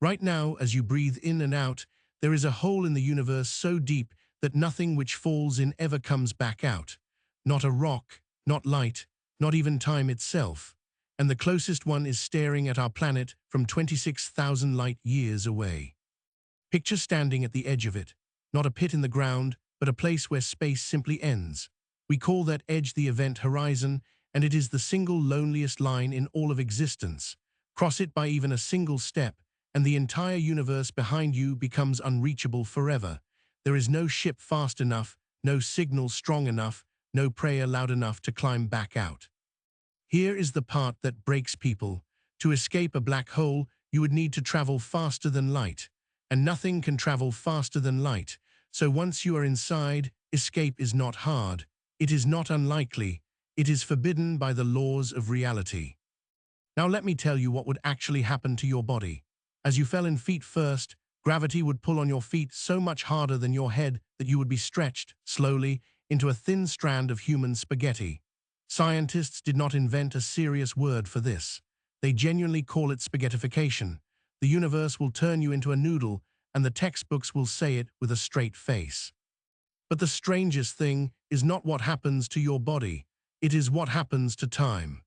Right now, as you breathe in and out, there is a hole in the universe so deep that nothing which falls in ever comes back out. Not a rock, not light, not even time itself. And the closest one is staring at our planet from 26,000 light years away. Picture standing at the edge of it, not a pit in the ground, but a place where space simply ends. We call that edge the event horizon, and it is the single loneliest line in all of existence. Cross it by even a single step, and the entire universe behind you becomes unreachable forever. There is no ship fast enough, no signal strong enough, no prayer loud enough to climb back out. Here is the part that breaks people. To escape a black hole, you would need to travel faster than light. And nothing can travel faster than light. So once you are inside, escape is not hard. It is not unlikely. It is forbidden by the laws of reality. Now let me tell you what would actually happen to your body. As you fell in feet first, gravity would pull on your feet so much harder than your head that you would be stretched, slowly, into a thin strand of human spaghetti. Scientists did not invent a serious word for this. They genuinely call it spaghettification. The universe will turn you into a noodle, and the textbooks will say it with a straight face. But the strangest thing is not what happens to your body. It is what happens to time.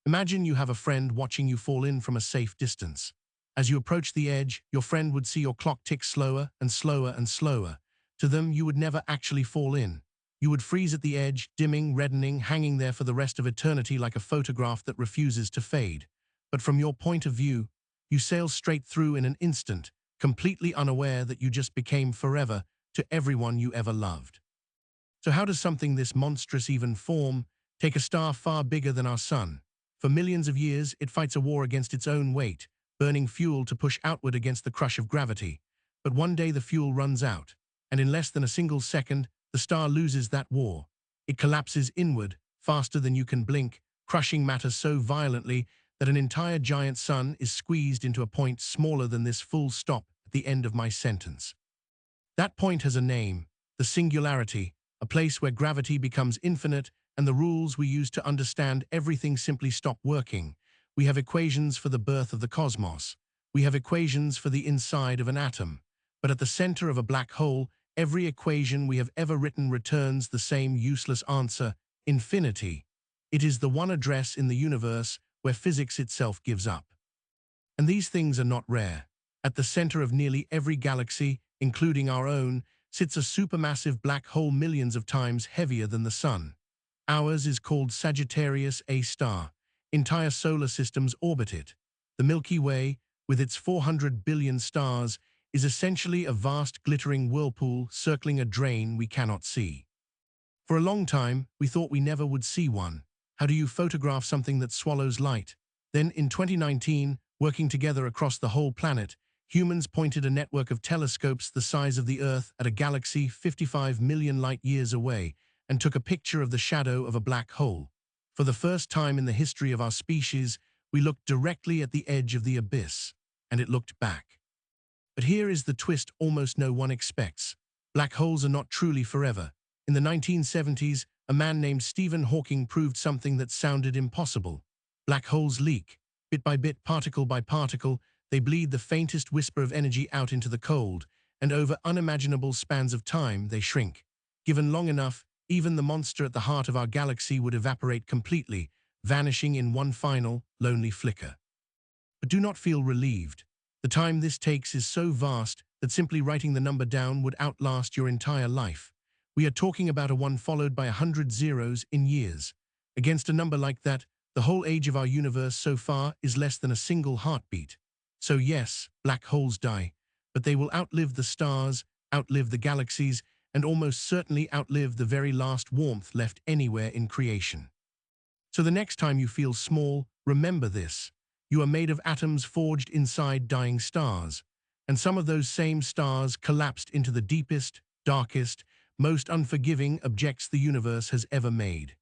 Imagine you have a friend watching you fall in from a safe distance. As you approach the edge, your friend would see your clock tick slower and slower and slower. To them, you would never actually fall in. You would freeze at the edge, dimming, reddening, hanging there for the rest of eternity like a photograph that refuses to fade. But from your point of view, you sail straight through in an instant, completely unaware that you just became forever to everyone you ever loved. So how does something this monstrous even form? Take a star far bigger than our sun. For millions of years, it fights a war against its own weight, burning fuel to push outward against the crush of gravity. But one day the fuel runs out, and in less than a single second, the star loses that war. It collapses inward, faster than you can blink, crushing matter so violently that an entire giant sun is squeezed into a point smaller than this full stop at the end of my sentence. That point has a name, the singularity, a place where gravity becomes infinite and the rules we use to understand everything simply stop working. We have equations for the birth of the cosmos. We have equations for the inside of an atom. But at the center of a black hole, every equation we have ever written returns the same useless answer, infinity. It is the one address in the universe where physics itself gives up. And these things are not rare. At the center of nearly every galaxy, including our own, sits a supermassive black hole millions of times heavier than the sun. Ours is called Sagittarius A star. Entire solar systems orbit it. The Milky Way, with its 400 billion stars, is essentially a vast glittering whirlpool circling a drain we cannot see. For a long time, we thought we never would see one. How do you photograph something that swallows light? Then, in 2019, working together across the whole planet, humans pointed a network of telescopes the size of the Earth at a galaxy 55 million light-years away and took a picture of the shadow of a black hole. For the first time in the history of our species, we looked directly at the edge of the abyss, and it looked back. But here is the twist almost no one expects. Black holes are not truly forever. In the 1970s, a man named Stephen Hawking proved something that sounded impossible. Black holes leak. Bit by bit, particle by particle, they bleed the faintest whisper of energy out into the cold, and over unimaginable spans of time, they shrink. Given long enough, even the monster at the heart of our galaxy would evaporate completely, vanishing in one final, lonely flicker. But do not feel relieved. The time this takes is so vast that simply writing the number down would outlast your entire life. We are talking about a 1 followed by 100 zeros in years. Against a number like that, the whole age of our universe so far is less than a single heartbeat. So yes, black holes die, but they will outlive the stars, outlive the galaxies, and almost certainly outlive the very last warmth left anywhere in creation. So the next time you feel small, remember this. You are made of atoms forged inside dying stars, and some of those same stars collapsed into the deepest, darkest, most unforgiving objects the universe has ever made.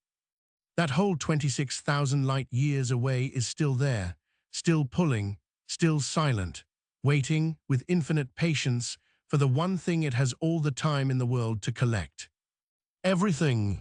That whole 26,000 light-years away is still there, still pulling, still silent, waiting with infinite patience for the one thing it has all the time in the world to collect. Everything.